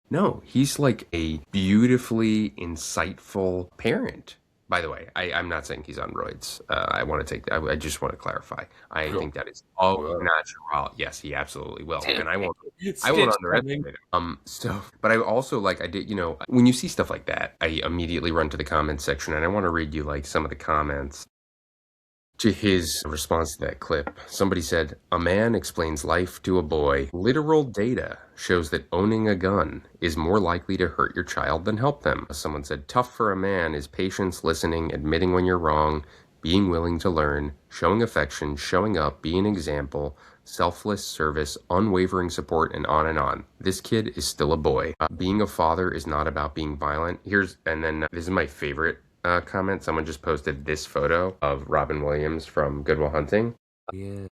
Speaker 1: No, he's like a beautifully insightful parent. By the way, I'm not saying he's on roids. I want to take. I just want to clarify. I
Speaker 2: Cool.
Speaker 1: think that is all
Speaker 2: Whoa.
Speaker 1: natural. Yes, he absolutely will,
Speaker 2: Damn
Speaker 1: and I won't.
Speaker 2: it.
Speaker 1: I won't
Speaker 2: Stitch coming.
Speaker 1: underestimate him. So, but I also like I did. When you see stuff like that, I immediately run to the comments section, and I want to read you like some of the comments to his response to that clip. Somebody said, "A man explains life to a boy. Literal data shows that owning a gun is more likely to hurt your child than help them." Someone said, "Tough for a man is patience, listening, admitting when you're wrong, being willing to learn, showing affection, showing up, being an example, selfless service, unwavering support, and on and on. This kid is still a boy. Being a father is not about being violent." And then this is my favorite comment. Someone just posted this photo of Robin Williams from Good Will Hunting.
Speaker 2: Yeah.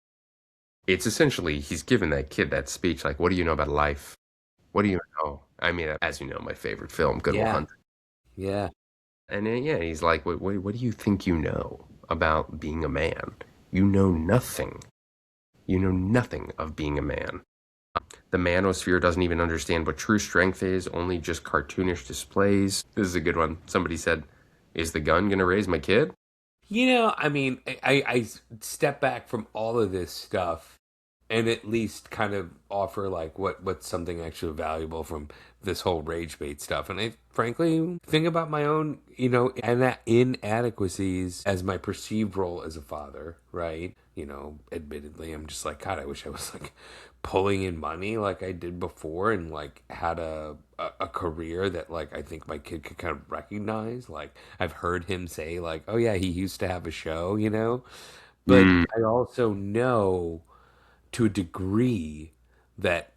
Speaker 1: It's essentially, he's given that kid that speech, like, what do you know about life? What do you know? I mean, as you know, my favorite film, Good Will
Speaker 2: Yeah.
Speaker 1: Hunting.
Speaker 2: Yeah.
Speaker 1: And then, yeah, he's like, what do you think you know about being a man? You know nothing. You know nothing of being a man. The manosphere doesn't even understand what true strength is, only just cartoonish displays. This is a good one. Somebody said, is the gun going to raise my kid?
Speaker 2: I mean, I step back from all of this stuff and at least kind of offer like what's something actually valuable from this whole rage bait stuff. And I frankly think about my own, inadequacies as my perceived role as a father, right? Admittedly, I'm just like, God, I wish I was like pulling in money like I did before and like had a career that like I think my kid could kind of recognize. Like I've heard him say like, oh yeah, he used to have a show. But I also know to a degree that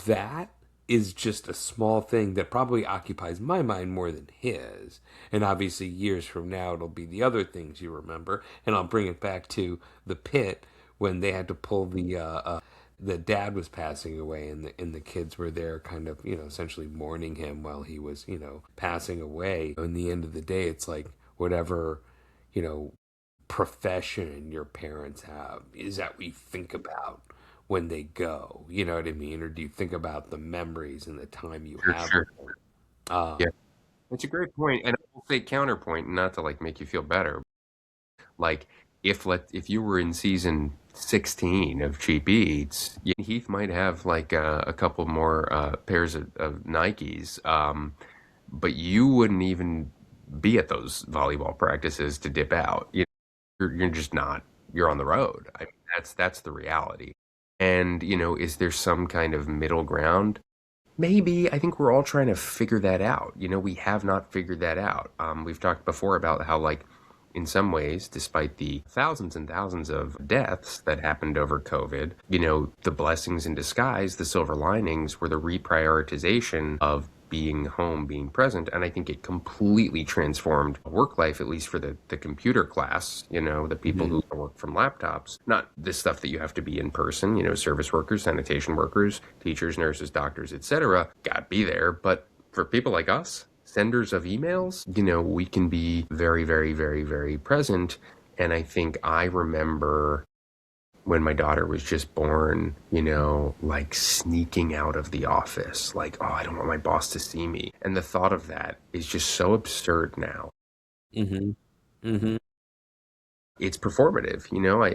Speaker 2: that is just a small thing that probably occupies my mind more than his. And obviously, years from now, it'll be the other things you remember. And I'll bring it back to the pit when they had to pull the dad was passing away, and the kids were there, kind of essentially mourning him while he was passing away. In the end of the day, it's like whatever you know profession your parents have, is that what you think about when they go? You know what I mean? Or do you think about the memories and the time you
Speaker 1: For
Speaker 2: have
Speaker 1: sure.
Speaker 2: with them? Uh,
Speaker 1: Yeah, that's a great point. And I will say counterpoint, not to like make you feel better. Like if you were in season 16 of Cheap Eats, Heath might have like a couple more pairs of Nikes, but you wouldn't even be at those volleyball practices to dip out. You're just not. You're on the road. I mean, that's the reality. And is there some kind of middle ground? Maybe. I think we're all trying to figure that out. We have not figured that out. We've talked before about how, like, in some ways, despite the thousands and thousands of deaths that happened over COVID, the blessings in disguise, the silver linings were the reprioritization of being home, being present. And I think it completely transformed work life, at least for the computer class, the people
Speaker 2: mhm.
Speaker 1: who work from laptops. Not this stuff that you have to be in person, service workers, sanitation workers, teachers, nurses, doctors, etc. Got to be there. But for people like us, senders of emails, we can be very, very, very, very present. And I think I remember when my daughter was just born, like sneaking out of the office, like, oh, I don't want my boss to see me. And the thought of that is just so absurd now.
Speaker 2: Mhm. Mhm.
Speaker 1: It's performative,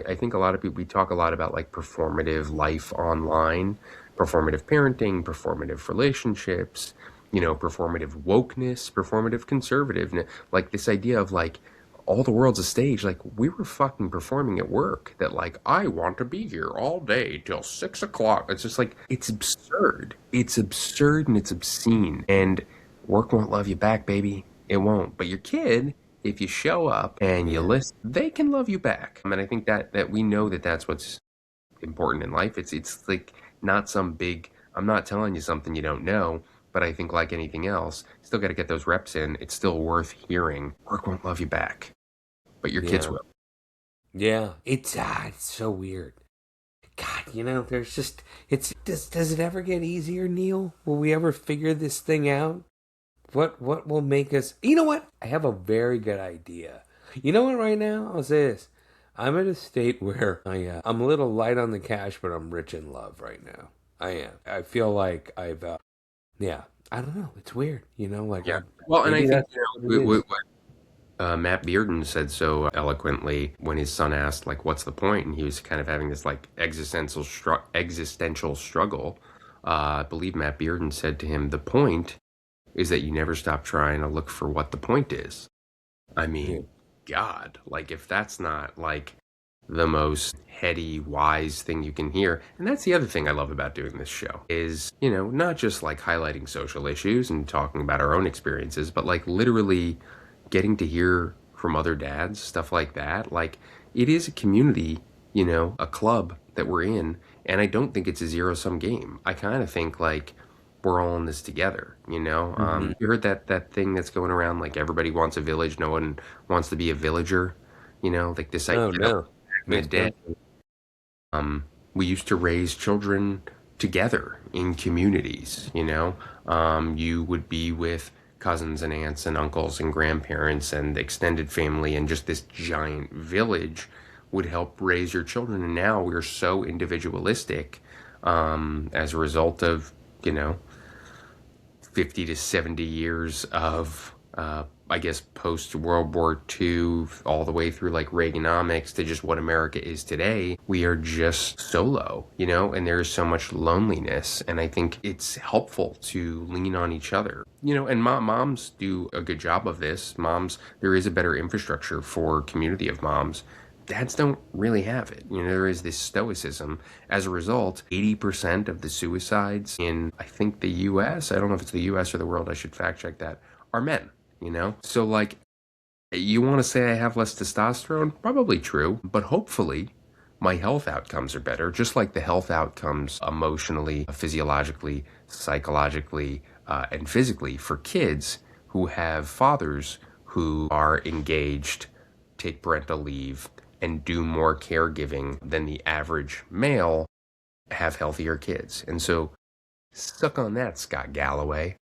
Speaker 1: I think a lot of people, we talk a lot about like performative life online, performative parenting, performative relationships, performative wokeness, performative conservative, like this idea of like all the world's a stage. Like we were fucking performing at work that like, I want to be here all day till 6 o'clock. It's just like, it's absurd. It's absurd and it's obscene. And work won't love you back, baby. It won't. But your kid, if you show up and you
Speaker 2: Yeah.
Speaker 1: listen, they can love you back. And I think that we know that that's what's important in life. It's like not some big, I'm not telling you something you don't know, but I think like anything else, still got to get those reps in. It's still worth hearing. Work won't love you back, but your kids
Speaker 2: Yeah.
Speaker 1: will.
Speaker 2: Yeah. It's so weird. God, there's just does it ever get easier, Neil? Will we ever figure this thing out? What will make us? You know what? I have a very good idea. You know what? Right now, I'll say this: I'm at a state where I'm a little light on the cash, but I'm rich in love right now. I am. I feel like yeah. I don't know. It's weird. Like
Speaker 1: Yeah. Well, and I
Speaker 2: maybe
Speaker 1: think,
Speaker 2: that's what it is.
Speaker 1: Matt Bearden said so eloquently when his son asked, like, what's the point? And he was kind of having this, like, existential struggle. I believe Matt Bearden said to him, the point is that you never stop trying to look for what the point is. I mean, God, like, if that's not, like, the most heady, wise thing you can hear. And that's the other thing I love about doing this show is, not just, like, highlighting social issues and talking about our own experiences, but, like, literally getting to hear from other dads, stuff like that. Like, it is a community, a club that we're in, and I don't think it's a zero-sum game. I kind of think, like, we're all in this together, You heard that thing that's going around, like, everybody wants a village, no one wants to be a villager, like this idea.
Speaker 2: Oh, no.
Speaker 1: Back in the day, we used to raise children together in communities, you would be with cousins and aunts and uncles and grandparents and extended family, and just this giant village would help raise your children. And now we're so individualistic as a result of 50 to 70 years of I guess post World War II all the way through like Reaganomics to just what America is today. We are just solo, and there is so much loneliness, and I think it's helpful to lean on each other, and moms do a good job of this. There is a better infrastructure for community of moms. Dads don't really have it. There is this stoicism. As a result, 80% of the suicides in, I think, the U.S., I don't know if it's the U.S. or the world, I should fact check that, are men, So, like, you want to say I have less testosterone? Probably true, but hopefully my health outcomes are better, just like the health outcomes emotionally, physiologically, psychologically, and physically for kids who have fathers who are engaged, take parental leave, and do more caregiving than the average male, have healthier kids. And so, suck on that, Scott Galloway.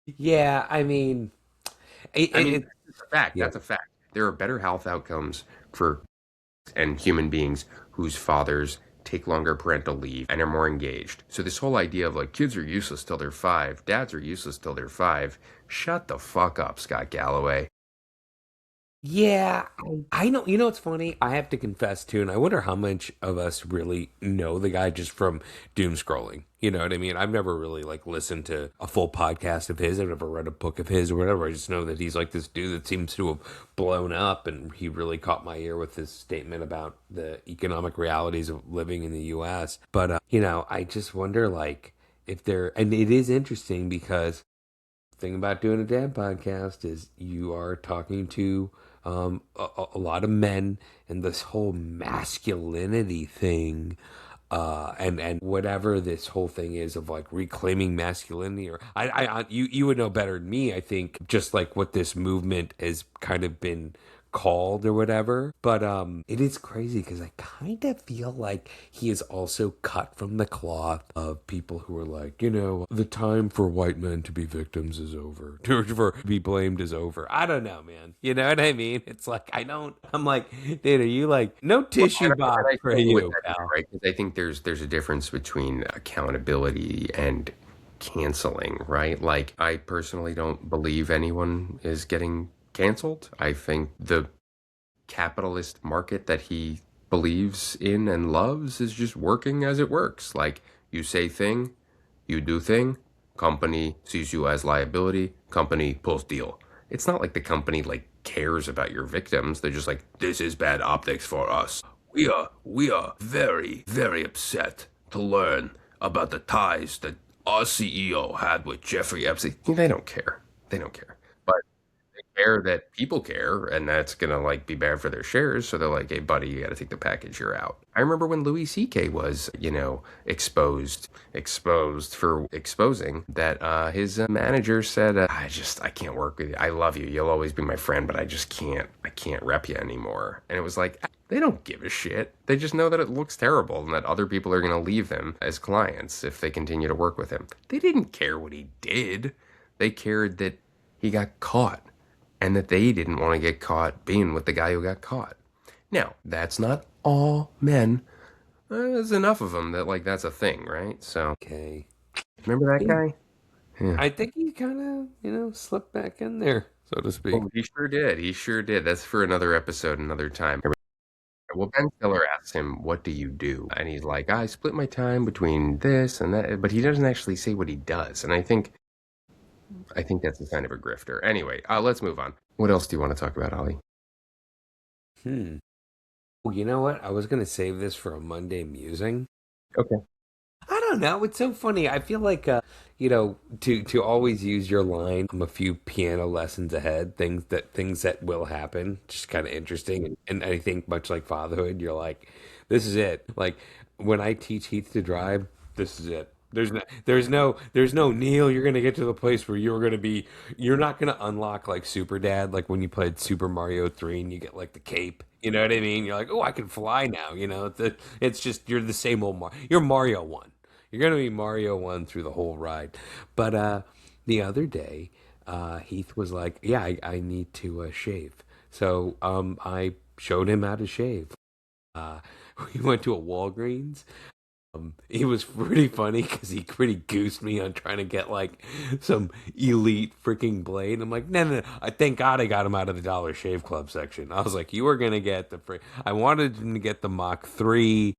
Speaker 2: Yeah, I mean,
Speaker 1: It's a fact.
Speaker 2: Yeah.
Speaker 1: That's a fact. There are better health outcomes for and human beings whose fathers take longer parental leave and are more engaged. So this whole idea of like kids are useless till they're 5, dads are useless till they're 5, shut the fuck up, Scott Galloway.
Speaker 2: Yeah, I know. It's funny. I have to confess too, and I wonder how much of us really know the guy just from doom scrolling. You know what I mean? I've never really like listened to a full podcast of his. I've never read a book of his or whatever. I just know that he's like this dude that seems to have blown up, and he really caught my ear with his statement about the economic realities of living in the U.S. But I just wonder like if there, and it is interesting because the thing about doing a dad podcast is you are talking to a lot of men, and this whole masculinity thing, and whatever this whole thing is of like reclaiming masculinity, or you would know better than me. I think just like what this movement has kind of been called or whatever, but it is crazy because I kind of feel like he is also cut from the cloth of people who are like, the time for white men to be victims is over, to be blamed is over. I don't know, man. You know what I mean? It's like I'm like, dude, are you like no tissue box for you, pal?
Speaker 1: Right? Because I think there's a difference between accountability and canceling, right? Like, I personally don't believe anyone is getting canceled. I think the capitalist market that he believes in and loves is just working as it works. Like, you say thing, you do thing, company sees you as liability, company pulls deal. It's not like the company like cares about your victims. They're just like, this is bad optics for us. We are very, very upset to learn about the ties that our CEO had with Jeffrey Epstein. They don't care. They don't care. But care that people care, and that's gonna like be bad for their shares. So they're like, hey buddy, you gotta take the package, you're out. I remember when Louis C.K. was exposed for exposing that his manager said, I can't work with you. I love you, you'll always be my friend, but I can't rep you anymore. And it was like, they don't give a shit. They just know that it looks terrible and that other people are gonna leave them as clients if they continue to work with him. They didn't care what he did. They cared that he got caught, and that they didn't want to get caught being with the guy who got caught. Now, that's not all men. There's enough of them that, like, that's a thing, right? So,
Speaker 2: Okay.
Speaker 1: remember that guy?
Speaker 2: I think he kind of, slipped back in there, so to speak.
Speaker 1: Oh, he sure did. He sure did. That's for another episode, another time. Well, Ben Stiller asks him, "What do you do?" And he's like, "I split my time between this and that," but he doesn't actually say what he does. And I think that's a sign of a grifter. Anyway, let's move on. What else do you want to talk about, Ollie?
Speaker 2: Hmm. Well, you know what? I was gonna save this for a Monday musing.
Speaker 1: Okay.
Speaker 2: I don't know. It's so funny. I feel like, to always use your line, I'm a few piano lessons ahead. Things that will happen. Just kind of interesting. And I think much like fatherhood, you're like, this is it. Like when I teach Heath to drive, this is it. There's no Neil. You're gonna get to the place where you're not gonna unlock like Super Dad, like when you played Super Mario 3 and you get like the cape. You know what I mean? You're like, oh, I can fly now. It's just you're the same old You're Mario 1. You're gonna be Mario 1 through the whole ride. But the other day, Heath was like, "Yeah, I need to shave." So I showed him how to shave. Uh, we went to a Walgreens. He was pretty funny because he pretty goosed me on trying to get like some elite freaking blade. I'm like, no, no, no. I thank God I got him out of the Dollar Shave Club section. I was like, you were gonna get the free. I wanted him to get the Mach 3.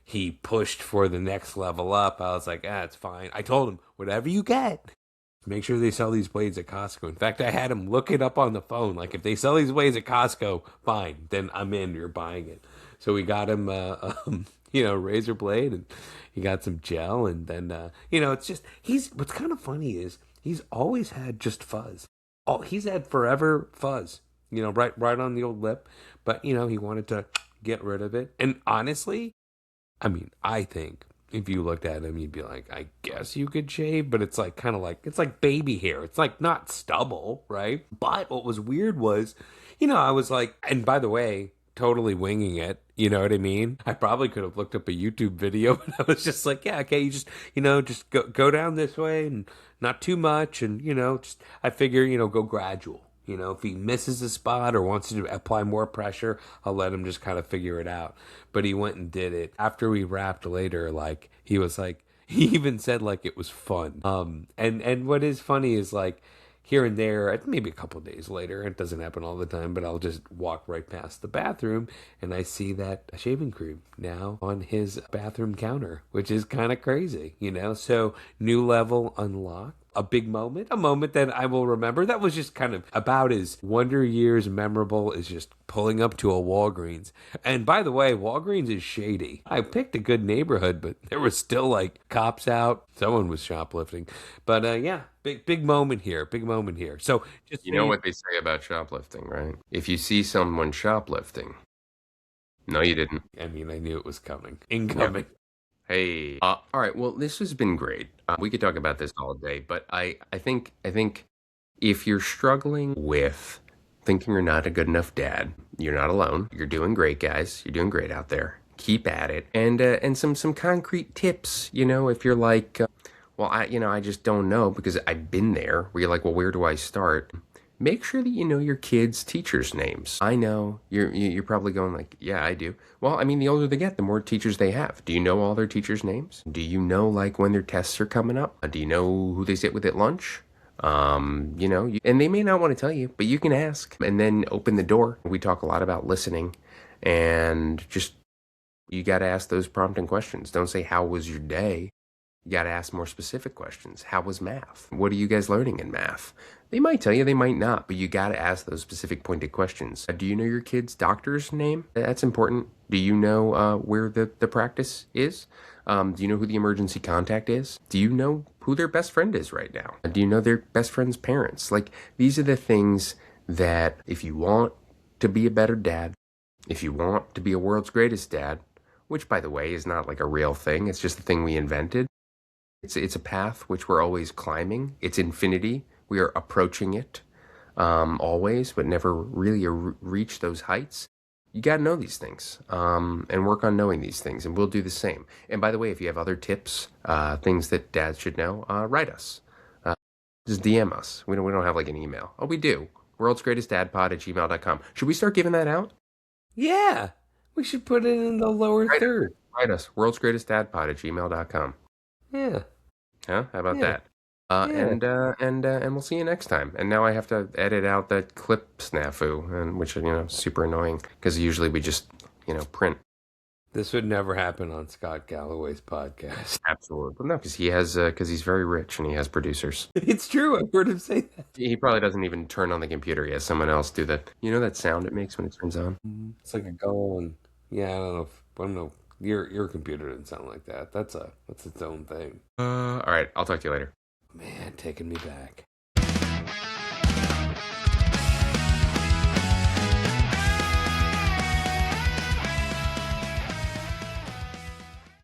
Speaker 2: He pushed for the next level up. I was like, it's fine. I told him, whatever you get, make sure they sell these blades at Costco. In fact, I had him look it up on the phone. Like, if they sell these blades at Costco, fine. Then I'm in. You're buying it. So we got him, razor blade, and he got some gel. And then, it's just, what's kind of funny is he's always had just fuzz. He's had forever fuzz, right on the old lip. But, he wanted to get rid of it. And honestly, I mean, I think if you looked at him, you'd be like, I guess you could shave, but it's like kind of like it's like baby hair. It's like not stubble, right? But what was weird was, I was like, and by the way, totally winging it. You know what I mean? I probably could have looked up a YouTube video, but I was just like, yeah, okay, you just go down this way and not too much, and just I figure, go gradual. If he misses a spot or wants to apply more pressure, I'll let him just kind of figure it out. But he went and did it. After we wrapped later, like he was like he even said like it was fun. And what is funny is like here and there, maybe a couple of days later, it doesn't happen all the time, but I'll just walk right past the bathroom and I see that shaving cream now on his bathroom counter, which is kind of crazy, So new level unlocked. A moment that I will remember. That was just kind of about as Wonder Years memorable as just pulling up to a Walgreens. And by the way, Walgreens is shady. I picked a good neighborhood, but there was still like cops out. Someone was shoplifting. But yeah, big moment here. Big moment here. So just
Speaker 1: You know what they say about shoplifting, right? If you see someone shoplifting, no, you didn't.
Speaker 2: I mean, I knew it was coming.
Speaker 1: Yep.
Speaker 2: Incoming.
Speaker 1: Hey. All right. Well, this has been great. We could talk about this all day, but I think if you're struggling with thinking you're not a good enough dad, you're not alone. You're doing great, guys. You're doing great out there. Keep at it. And some concrete tips. If you're like, well, I just don't know because I've been there. Where you're like, well, where do I start? Make sure that you know your kids' teachers' names. I know you're probably going like, yeah, I do. Well, I mean, the older they get, the more teachers they have. Do you know all their teachers' names? Do you know like when their tests are coming up? Do you know who they sit with at lunch? And they may not want to tell you, but you can ask and then open the door. We talk a lot about listening and just you got to ask those prompting questions. Don't say, how was your day? You got to ask more specific questions. How was math? What are you guys learning in math? They might tell you, they might not, but you got to ask those specific pointed questions. Do you know your kid's doctor's name? That's important. Do you know where the practice is? Do you know who the emergency contact is? Do you know who their best friend is right now? Do you know their best friend's parents? Like, these are the things that if you want to be a better dad, if you want to be a world's greatest dad, which, by the way, is not like a real thing. It's just a thing we invented. It's a path which we're always climbing. It's infinity. We are approaching it always, but never really reach those heights. You got to know these things and work on knowing these things, and we'll do the same. And by the way, if you have other tips, things that dads should know, write us. Just DM us. We don't have like an email. Oh, we do. worldsgreatestdadpod@gmail.com. Should we start giving that out?
Speaker 2: Yeah, we should put it in the lower third.
Speaker 1: Write us. worldsgreatestdadpod@gmail.com.
Speaker 2: Yeah.
Speaker 1: Huh? How about
Speaker 2: Yeah.
Speaker 1: that? And we'll see you next time. And now I have to edit out that clip snafu, and which super annoying because usually we just print.
Speaker 2: This would never happen on Scott Galloway's podcast.
Speaker 1: Absolutely, but no, because he's very rich and he has producers.
Speaker 2: It's true. I've heard him say that.
Speaker 1: He probably doesn't even turn on the computer. He has someone else do that. You know that sound it makes when it turns on?
Speaker 2: It's like a going. Yeah, I don't know. Your computer didn't sound like that. That's its own thing.
Speaker 1: All right, I'll talk to you later.
Speaker 2: Man, taking me back.